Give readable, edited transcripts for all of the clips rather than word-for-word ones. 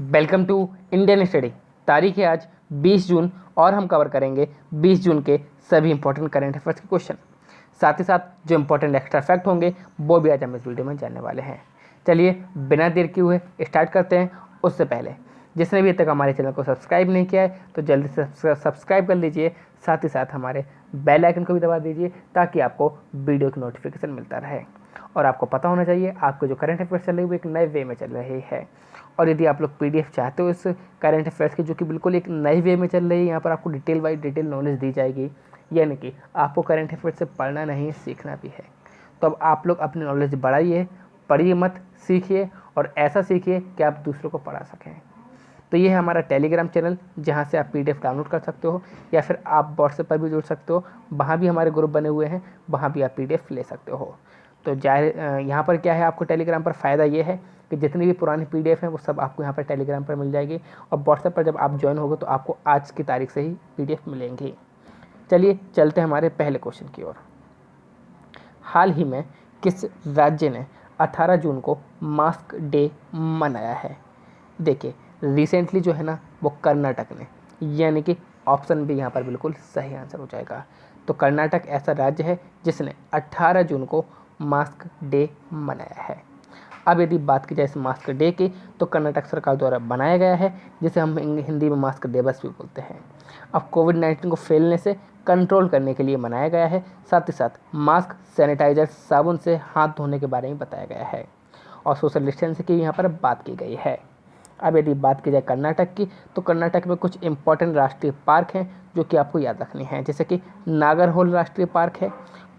Welcome to Indian study. तारीख है आज 20 जून और हम कवर करेंगे 20 जून के सभी इंपॉर्टेंट करंट अफेयर्स के क्वेश्चन। साथ ही साथ जो इंपॉर्टेंट एक्स्ट्रा फैक्ट होंगे वो भी आज हम इस वीडियो में जानने वाले हैं। चलिए बिना देर किए हुए स्टार्ट करते हैं। उससे पहले जिसने भी अभी तक हमारे चैनल को सब्सक्राइब नहीं किया है तो जल्दी से सब्सक्राइब कर लीजिए। साथ ही साथ हमारे बेल आइकन को भी दबा दीजिए ताकि आपको वीडियो की नोटिफिकेशन मिलता रहे। और आपको पता होना चाहिए आपके जो करंट अफेयर्स चल रही है वो एक नए वे में चल रही है। और यदि आप लोग पीडीएफ चाहते हो इस करंट अफेयर्स की जो कि बिल्कुल एक नए वे में चल रही है, यहाँ पर आपको डिटेल वाइज डिटेल नॉलेज दी जाएगी। यानी कि आपको करंट अफेयर्स से पढ़ना नहीं सीखना भी है। तो अब आप लोग अपनी नॉलेज बढ़ाइए, पढ़िए मत, सीखिए और ऐसा सीखिए कि आप दूसरों को पढ़ा सकें। तो ये है हमारा टेलीग्राम चैनल जहाँ से आप पीडीएफ डाउनलोड कर सकते हो या फिर आप व्हाट्सएप पर भी जुड़ सकते हो। वहाँ भी हमारे ग्रुप बने हुए हैं, वहाँ भी आप पीडीएफ ले सकते हो। तो यहाँ पर क्या है, आपको टेलीग्राम पर फ़ायदा ये है कि जितनी भी पुरानी पीडीएफ हैं वो सब आपको यहाँ पर टेलीग्राम पर मिल जाएगी। और व्हाट्सएप पर जब आप ज्वाइन होगे तो आपको आज की तारीख से ही पीडीएफ मिलेंगी। चलिए चलते हैं हमारे पहले क्वेश्चन की ओर। हाल ही में किस राज्य ने 18 जून को मास्क डे मनाया है? देखिए रिसेंटली जो है ना वो कर्नाटक ने, यानी कि ऑप्शन भी यहाँ पर बिल्कुल सही आंसर हो जाएगा। तो कर्नाटक ऐसा राज्य है जिसने 18 जून को मास्क डे मनाया है। अब यदि बात की जाए इस मास्क डे की तो कर्नाटक सरकार द्वारा बनाया गया है, जिसे हम हिंदी में मास्क दिवस भी बोलते हैं। अब कोविड-19 को फैलने से कंट्रोल करने के लिए मनाया गया है। साथ ही साथ मास्क, सैनिटाइजर, साबुन से हाथ धोने के बारे में बताया गया है और सोशल डिस्टेंस की यहाँ पर बात की गई है। अब यदि बात की जाए कर्नाटक की तो कर्नाटक में कुछ इंपॉर्टेंट राष्ट्रीय पार्क हैं जो कि आपको याद रखनी है, जैसे कि नागरहोल राष्ट्रीय पार्क है,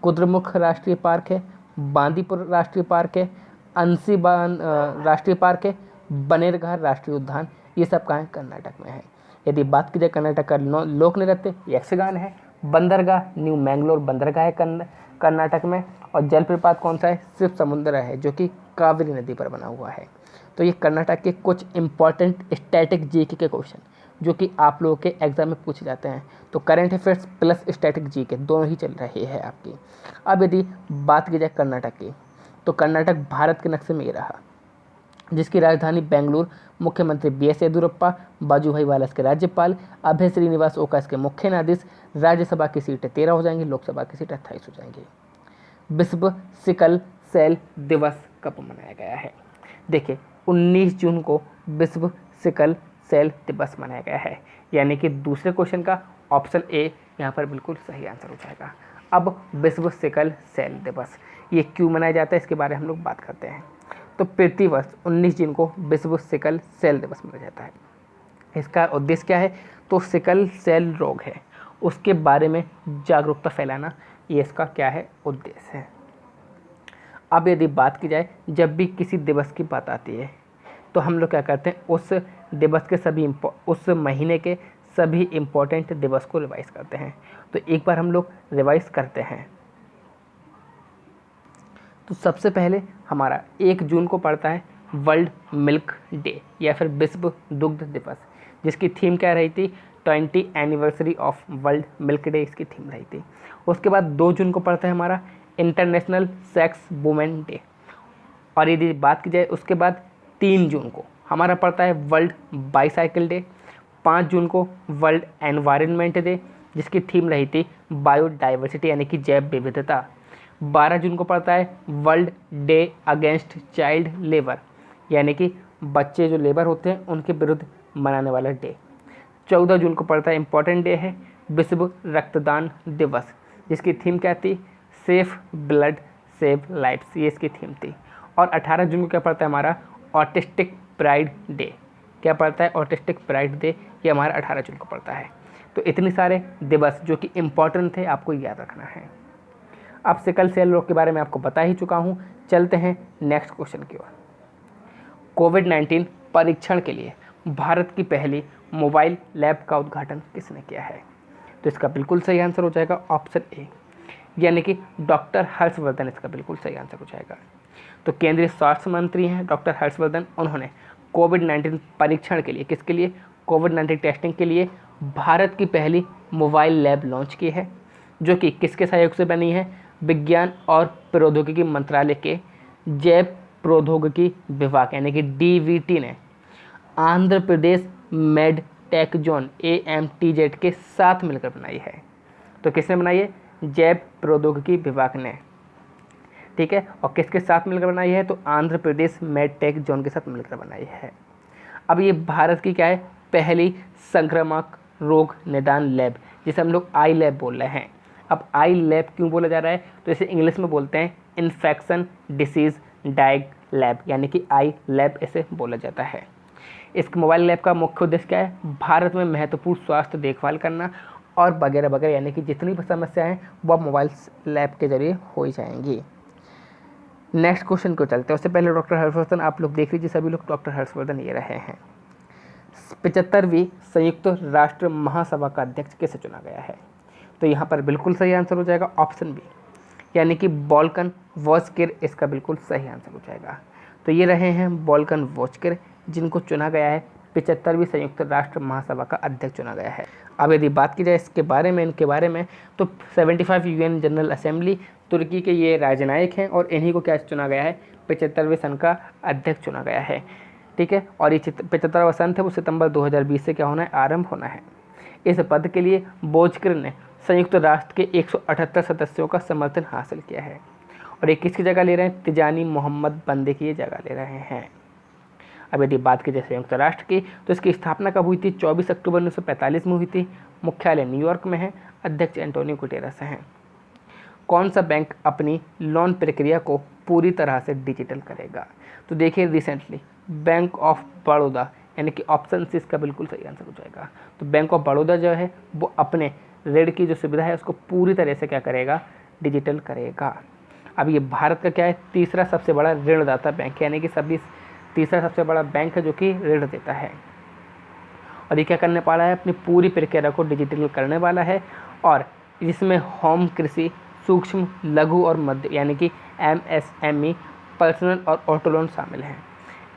कुद्रेमुख राष्ट्रीय पार्क है, बांदीपुर राष्ट्रीय पार्क है, अंशीबान राष्ट्रीय पार्क है, बनेरघाट राष्ट्रीय उद्यान। ये सब कहाँ है? कर्नाटक में है। यदि बात की जाए कर्नाटक का लोक नृत्य यक्षगान है। बंदरगाह न्यू मैंगलोर बंदरगाह है कर्नाटक में। और जलप्रपात कौन सा है? शिव समुद्र है जो कि कावेरी नदी पर बना हुआ है। तो ये कर्नाटक के कुछ इंपॉर्टेंट स्टैटिक जीके के क्वेश्चन जो कि आप लोगों के एग्जाम में पूछे जाते हैं। तो current affairs plus static GK दोनों ही चल रही है आपकी। अब यदि बात की जाए कर्नाटक की तो कर्नाटक भारत के नक्शे में ये रहा, जिसकी राजधानी बेंगलुरु, मुख्यमंत्री बीएस येदियुरप्पा, बाजूभाई वाला इसके राज्यपाल, अभय श्रीनिवास ओका इसके मुख्य न्यायाधीश। राज्यसभा की सीटें 13 हो जाएंगी, लोकसभा की सीटें 28 हो जाएंगी। विश्व सिकल सेल दिवस कब मनाया गया है? देखिए 19 जून को विश्व सिकल सेल दिवस मनाया गया है, यानी कि दूसरे क्वेश्चन का ऑप्शन ए यहाँ पर बिल्कुल सही आंसर हो जाएगा। अब विश्व सिकल सेल दिवस ये क्यों मनाया जाता है इसके बारे में हम लोग बात करते हैं। तो प्रतिवर्ष 19 जून को विश्व सिकल सेल दिवस मनाया जाता है। इसका उद्देश्य क्या है? तो सिकल सेल रोग है उसके बारे में जागरूकता फैलाना, ये इसका क्या है? उद्देश्य है। अब यदि बात की जाए जब भी किसी दिवस की बात आती है तो हम लोग क्या करते हैं, उस दिवस के उस महीने के सभी इम्पोर्टेंट दिवस को रिवाइज करते हैं। तो एक बार हम लोग रिवाइज करते हैं तो सबसे पहले हमारा 1 जून को पड़ता है वर्ल्ड मिल्क डे या फिर विश्व दुग्ध दिवस, जिसकी थीम क्या रही थी? 20 anniversary of world milk day इसकी थीम रही थी। उसके बाद 2 जून को पड़ता है हमारा इंटरनेशनल सेक्स वुमेन डे। और यदि बात की जाए उसके बाद 3 जून को हमारा पड़ता है वर्ल्ड बाईसाइकिल डे। 5 जून को वर्ल्ड एनवायरनमेंट डे, जिसकी थीम रही थी बायोडाइवर्सिटी यानी कि जैव विविधता। 12 जून को पड़ता है world day against child labour, यानी कि बच्चे जो लेबर होते हैं उनके विरुद्ध मनाने वाला डे। 14 जून को पड़ता है इम्पॉर्टेंट डे है विश्व रक्तदान दिवस, जिसकी थीम क्या थी? सेफ ब्लड सेव लाइफ्स, ये इसकी थीम थी। और 18 जून को क्या पड़ता है हमारा? Autistic pride day. क्या पड़ता है? ऑटिस्टिक प्राइड डे, ये हमारा 18 जून को पड़ता है। तो इतने सारे दिवस जो कि इम्पॉर्टेंट थे आपको याद रखना है। अब सिकल सेल रोग के बारे में आपको बता ही चुका हूँ। चलते हैं नेक्स्ट क्वेश्चन की ओर। कोविड-19 परीक्षण के लिए भारत की पहली मोबाइल लैब का उद्घाटन किसने किया है? तो इसका बिल्कुल सही आंसर हो जाएगा ऑप्शन ए, यानी कि डॉक्टर हर्षवर्धन इसका बिल्कुल सही आंसर हो जाएगा। तो केंद्रीय स्वास्थ्य मंत्री हैं डॉक्टर हर्षवर्धन, उन्होंने कोविड-19 परीक्षण के लिए, किसके लिए? कोविड-19 टेस्टिंग के लिए भारत की पहली मोबाइल लैब लॉन्च की है, जो कि किसके सहयोग से बनी है? विज्ञान और प्रौद्योगिकी मंत्रालय के जैव प्रौद्योगिकी विभाग यानी कि डीवीटी ने Andhra Pradesh made take zone AMTZ के साथ मिलकर बनाई है। तो किसने बनाई है? जैव प्रौद्योगिकी विभाग ने, ठीक है। और किसके साथ मिलकर बनाई है? तो Andhra Pradesh made take zone के साथ मिलकर बनाई है। अब ये भारत की क्या है? पहली संक्रामक रोग निदान लैब, जिसे हम लोग आई लैब बोल रहे हैं। अब आई लैब क्यों बोला जा रहा है? तो इसे इंग्लिश में बोलते हैं इन्फेक्शन डिसीज डायग लैब, यानी कि आई लैब इसे बोला जाता है। इस मोबाइल लैब का मुख्य उद्देश्य क्या है? भारत में महत्वपूर्ण स्वास्थ्य देखभाल करना और वगैरह वगैरह, यानी कि जितनी भी समस्याएं हैं वह मोबाइल लैब के जरिए हो जाएंगी। नेक्स्ट क्वेश्चन को चलते हैं। उससे पहले डॉक्टर हर्षवर्धन आप लोग देख लीजिए, सभी लोग डॉक्टर हर्षवर्धन ये रहे हैं। 75वीं संयुक्त राष्ट्र महासभा का अध्यक्ष किसे चुना गया है? तो यहाँ पर बिल्कुल सही आंसर हो जाएगा ऑप्शन बी, यानी कि वोल्कन वोस्किर इसका बिल्कुल सही आंसर हो जाएगा। तो ये रहे हैं वोल्कन वोस्किर, जिनको चुना गया है 75वीं संयुक्त राष्ट्र महासभा का अध्यक्ष चुना गया है। अब यदि बात की जाए इसके बारे में, इनके बारे में, तो 75 UN जनरल असेंबली तुर्की के ये राजनायक हैं और इन्हीं को क्या चुना गया है? 75वें सन का अध्यक्ष चुना गया है, ठीक है। और ये 75वां सन है वो सितंबर 2020 से क्या होना है? आरंभ होना है। इस पद के लिए वोज्किर ने संयुक्त राष्ट्र के 178 सदस्यों का समर्थन हासिल किया है। और ये किसकी जगह ले रहे हैं? तिजानी मोहम्मद बंदे की ये जगह ले रहे हैं। अब यदि बात की जाए संयुक्त राष्ट्र की, तो इसकी स्थापना कब हुई थी? 24 अक्टूबर 1945 में हुई थी। मुख्यालय न्यूयॉर्क में है। अध्यक्ष एंटोनियो गुटेरेस हैं। कौन सा बैंक अपनी लोन प्रक्रिया को पूरी तरह से डिजिटल करेगा? तो देखिए रिसेंटली बैंक ऑफ बड़ौदा, यानी कि ऑप्शन सी इसका बिल्कुल सही आंसर हो जाएगा। तो बैंक ऑफ बड़ौदा जो है वो अपने ऋण की जो सुविधा है उसको पूरी तरह से क्या करेगा? डिजिटल करेगा। अब ये भारत का क्या है? तीसरा सबसे बड़ा ऋणदाता बैंक, यानी कि सभी तीसरा सबसे बड़ा बैंक है जो कि ऋण देता है। और ये क्या करने वाला है? अपनी पूरी प्रक्रिया को डिजिटल करने वाला है। और इसमें होम कृषि, सूक्ष्म, लघु और मध्य, यानी कि MSME, पर्सनल और ऑटो लोन शामिल हैं।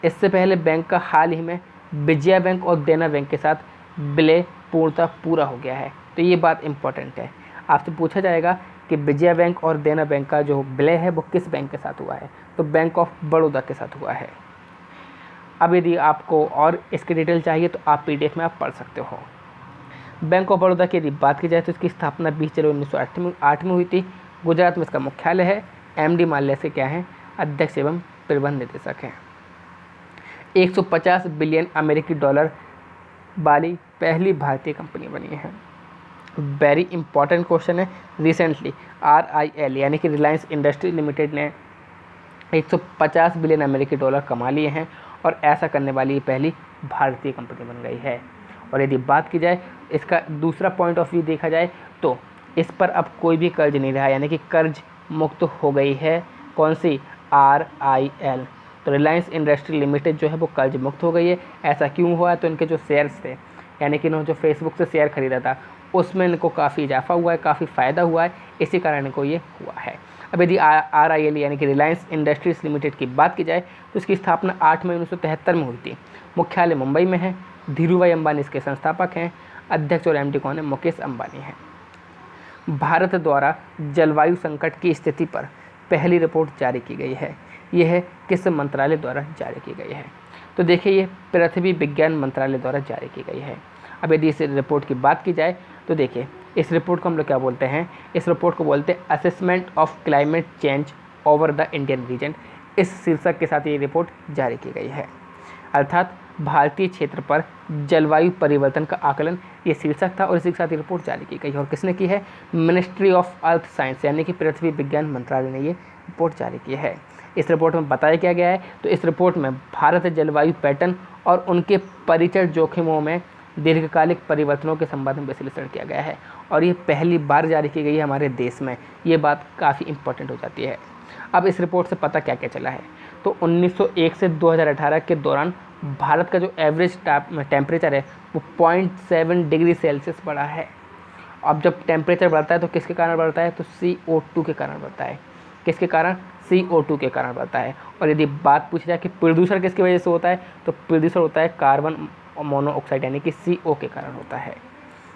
इससे पहले बैंक का हाल ही में विजया बैंक और देना बैंक के साथ विलय पूर्णतः पूरा हो गया है। तो ये बात इंपॉर्टेंट है। आपसे पूछा जाएगा कि विजया बैंक और देना बैंक का जो विलय है वो किस बैंक के साथ हुआ है? तो बैंक ऑफ बड़ौदा के साथ हुआ है। अब यदि आपको और इसकी डिटेल चाहिए तो आप PDF में आप पढ़ सकते हो। बैंक ऑफ बड़ौदा की यदि बात की जाए तो इसकी स्थापना 20 जनवरी 1908 में हुई थी। गुजरात में इसका मुख्यालय है। MD माल्या से क्या है? अध्यक्ष एवं प्रबंध निदेशक हैं। 150 बिलियन अमेरिकी डॉलर वाली पहली भारतीय कंपनी बनी है। वेरी इंपॉर्टेंट क्वेश्चन है। रिसेंटली RIL यानी कि रिलायंस इंडस्ट्री लिमिटेड ने 150 बिलियन अमेरिकी डॉलर कमा लिए हैं और ऐसा करने वाली ये पहली भारतीय कंपनी बन गई है। और यदि बात की जाए इसका दूसरा पॉइंट ऑफ व्यू देखा जाए तो इस पर अब कोई भी कर्ज नहीं रहा, यानी कि कर्ज मुक्त हो गई है। कौन सी? RIL। तो रिलायंस इंडस्ट्री लिमिटेड जो है वो कर्ज मुक्त हो गई है। ऐसा क्यों हुआ है? तो इनके जो शेयर्स थे, यानी कि इन्होंने जो फेसबुक से शेयर खरीदा था उसमें इनको काफ़ी इजाफा हुआ है, काफ़ी फ़ायदा हुआ है, इसी कारण इनको ये हुआ है। अब यदि RIL यानी कि रिलायंस इंडस्ट्रीज लिमिटेड की बात की जाए तो इसकी स्थापना 8 मई 1973 में हुई थी। मुख्यालय मुंबई में है। धीरूभाई अंबानी इसके संस्थापक हैं। अध्यक्ष और MD कौन है? मुकेश अंबानी हैं। भारत द्वारा जलवायु संकट की स्थिति पर पहली रिपोर्ट जारी की गई है। यह है किस मंत्रालय द्वारा जारी की गई है? तो देखिए ये पृथ्वी विज्ञान मंत्रालय द्वारा जारी की गई है। अब यदि इस रिपोर्ट की बात की जाए तो देखिए इस रिपोर्ट को हम लोग क्या बोलते हैं? इस रिपोर्ट को बोलते हैं assessment of climate change over the Indian reason. इस शीर्षक के साथ ये रिपोर्ट जारी की गई है, अर्थात भारतीय क्षेत्र पर जलवायु परिवर्तन का आकलन, ये शीर्षक था और इसी के साथ ये रिपोर्ट जारी की गई। और किसने की है? मिनिस्ट्री ऑफ अर्थ साइंस यानी कि पृथ्वी विज्ञान मंत्रालय ने ये रिपोर्ट जारी की है। इस रिपोर्ट में बताया क्या गया है? तो इस रिपोर्ट में भारत जलवायु पैटर्न और उनके परिचय जोखिमों में दीर्घकालिक परिवर्तनों के संबंध में विश्लेषण किया गया है और ये पहली बार जारी की गई है हमारे देश में। ये बात काफ़ी इंपॉर्टेंट हो जाती है। अब इस रिपोर्ट से पता क्या क्या चला है? तो 1901 से 2018 के दौरान भारत का जो एवरेज टेम्परेचर है वो 0.7 डिग्री सेल्सियस बढ़ा है। अब जब टेम्परेचर बढ़ता है तो किसके कारण बढ़ता है? तो CO2 के कारण बढ़ता है। किसके कारण? CO2 के कारण बढ़ता है। और यदि बात पूछी जाए कि प्रदूषण किसकी वजह से होता है, तो प्रदूषण होता है कार्बन मोनोऑक्साइड यानी कि CO के कारण होता है।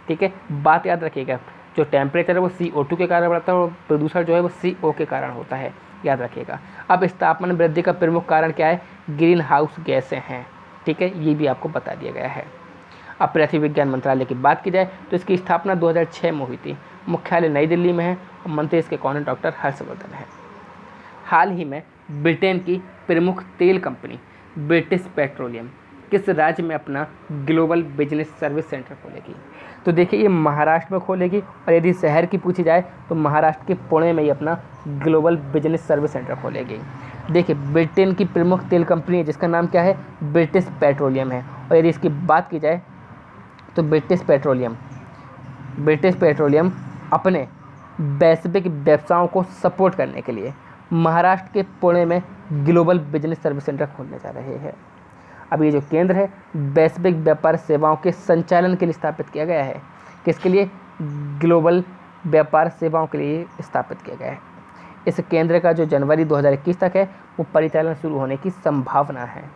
ठीक है, बात याद रखिएगा, जो टेम्परेचर है वो CO2 के कारण बढ़ता है और प्रदूषण जो है वो CO के कारण होता है, याद रखिएगा। अब इस तापमान वृद्धि का प्रमुख कारण क्या है? ग्रीन हाउस गैसें हैं। ठीक ठीक है, ये भी आपको बता दिया गया है। अब पृथ्वी विज्ञान मंत्रालय की बात की जाए तो इसकी स्थापना 2006 में हुई थी। मुख्यालय नई दिल्ली में है और मंत्री इसके कौन है? डॉक्टर हर्षवर्धन है। हाल ही में ब्रिटेन की प्रमुख तेल कंपनी ब्रिटिश पेट्रोलियम किस राज्य में अपना ग्लोबल बिजनेस सर्विस सेंटर खोलेगी? तो देखिए, ये महाराष्ट्र में खोलेगी, और यदि शहर की पूछी जाए तो महाराष्ट्र के पुणे में ही अपना ग्लोबल बिजनेस सर्विस सेंटर खोलेगी। देखिए, ब्रिटेन की प्रमुख तेल कंपनी है जिसका नाम क्या है? ब्रिटिश पेट्रोलियम है। और यदि इसकी बात की जाए तो ब्रिटिश पेट्रोलियम अपने वैश्विक व्यवसायों को सपोर्ट करने के लिए महाराष्ट्र के पुणे में ग्लोबल बिजनेस सर्विस सेंटर खोलने जा रहे हैं। अब ये जो केंद्र है वैश्विक व्यापार सेवाओं के संचालन के लिए स्थापित किया गया है। किसके लिए? ग्लोबल व्यापार सेवाओं के लिए स्थापित किया गया है। इस केंद्र का जो जनवरी 2021 तक है वो परिचालन शुरू होने की संभावना है।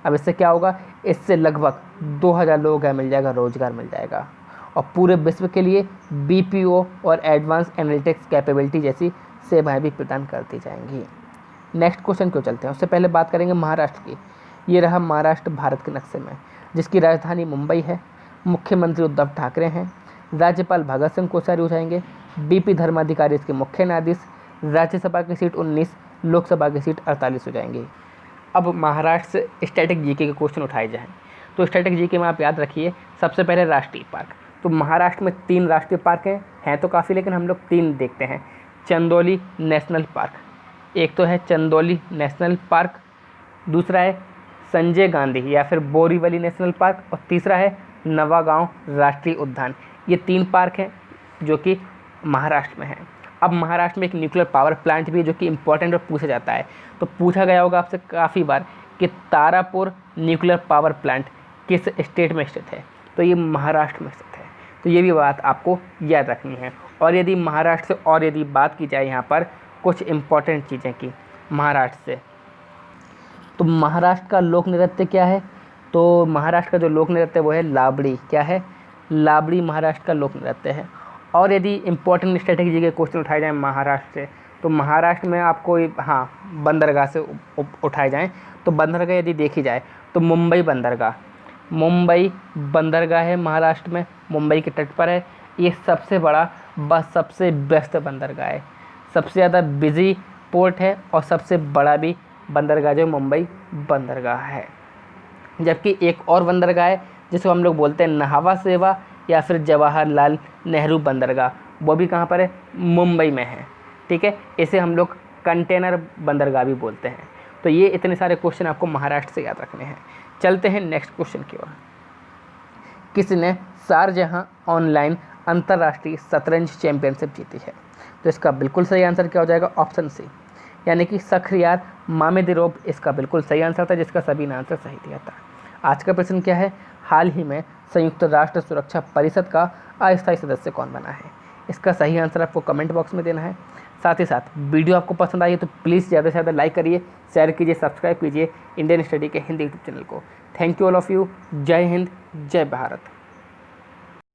अब इससे क्या होगा? इससे लगभग 2000 लोगों को मिल जाएगा, रोजगार मिल जाएगा, और पूरे विश्व के लिए BPO और एडवांस एनालिटिक्स कैपेबिलिटी जैसी सेवाएं भी प्रदान कर दी जाएंगी। नेक्स्ट क्वेश्चन क्यों चलते हैं, उससे पहले बात करेंगे महाराष्ट्र की। ये रहा महाराष्ट्र भारत के नक्शे में, जिसकी राजधानी मुंबई है। मुख्यमंत्री उद्धव ठाकरे हैं। राज्यपाल भगत सिंह कोश्यारी हो जाएंगे। BP धर्माधिकारी इसके मुख्य न्यायाधीश। राज्यसभा की सीट 19, लोकसभा की सीट 48 हो जाएंगी। अब महाराष्ट्र से स्टैटिक GK के क्वेश्चन उठाए जाएँ तो स्टैटिक GK में आप याद रखिए, सबसे पहले राष्ट्रीय पार्क। तो महाराष्ट्र में 3 राष्ट्रीय पार्क हैं तो काफ़ी, लेकिन हम लोग 3 देखते हैं। चंदौली नेशनल पार्क, एक तो है चंदौली नेशनल पार्क, दूसरा है संजय गांधी या फिर बोरीवली नेशनल पार्क, और तीसरा है नवागांव राष्ट्रीय उद्यान। ये 3 पार्क हैं जो कि महाराष्ट्र में हैं। अब महाराष्ट्र में एक न्यूक्लियर पावर प्लांट भी है जो कि इम्पोर्टेंट और पूछा जाता है, तो पूछा गया होगा आपसे काफ़ी बार कि तारापुर न्यूक्लियर पावर प्लांट किस स्टेट में स्थित है? तो ये महाराष्ट्र में स्थित है। तो ये भी बात आपको याद रखनी है। और यदि महाराष्ट्र से और यदि बात की जाए यहाँ पर कुछ इम्पोर्टेंट चीज़ें की महाराष्ट्र से, तो महाराष्ट्र का लोक नृत्य क्या है? तो महाराष्ट्र का जो लोक नृत्य है वो है लावड़ी। क्या है? लावड़ी महाराष्ट्र का लोक नृत्य है। और यदि इम्पोर्टेंट स्ट्रेटेजी के क्वेश्चन उठाए जाएँ महाराष्ट्र से, तो महाराष्ट्र में आपको बंदरगाह से उठाए जाएँ तो बंदरगाह यदि देखी जाए तो मुंबई बंदरगाह है महाराष्ट्र में, मुंबई के तट पर है। ये सबसे बड़ा सबसे बेस्ट बंदरगाह है, सबसे ज़्यादा बिजी पोर्ट है, और सबसे बड़ा भी बंदरगाह जो मुंबई बंदरगाह है। जबकि एक और बंदरगाह है जिसको हम लोग बोलते हैं नहावा सेवा या फिर जवाहरलाल नेहरू बंदरगाह, वो भी कहाँ पर है? मुंबई में है। ठीक है, इसे हम लोग कंटेनर बंदरगाह भी बोलते हैं। तो ये इतने सारे क्वेश्चन आपको महाराष्ट्र से याद रखने हैं। चलते हैं नेक्स्ट क्वेश्चन की ओर। किसने शारजाह ऑनलाइन अंतर्राष्ट्रीय शतरंज चैंपियनशिप जीती है? तो इसका बिल्कुल सही आंसर क्या हो जाएगा? ऑप्शन सी, यानी कि शख्रियार मामेदिरोव इसका बिल्कुल सही आंसर था, जिसका सभी ने आंसर सही दिया था। आज का प्रश्न क्या है? हाल ही में संयुक्त राष्ट्र सुरक्षा परिषद का अस्थायी सदस्य कौन बना है? इसका सही आंसर आपको कमेंट बॉक्स में देना है। साथ ही साथ वीडियो आपको पसंद आई है तो प्लीज़ ज़्यादा से ज़्यादा लाइक करिए, शेयर कीजिए, सब्सक्राइब कीजिए इंडियन स्टडी के हिंदी यूट्यूब चैनल को। Thank you all of you. जय हिंद, जय भारत।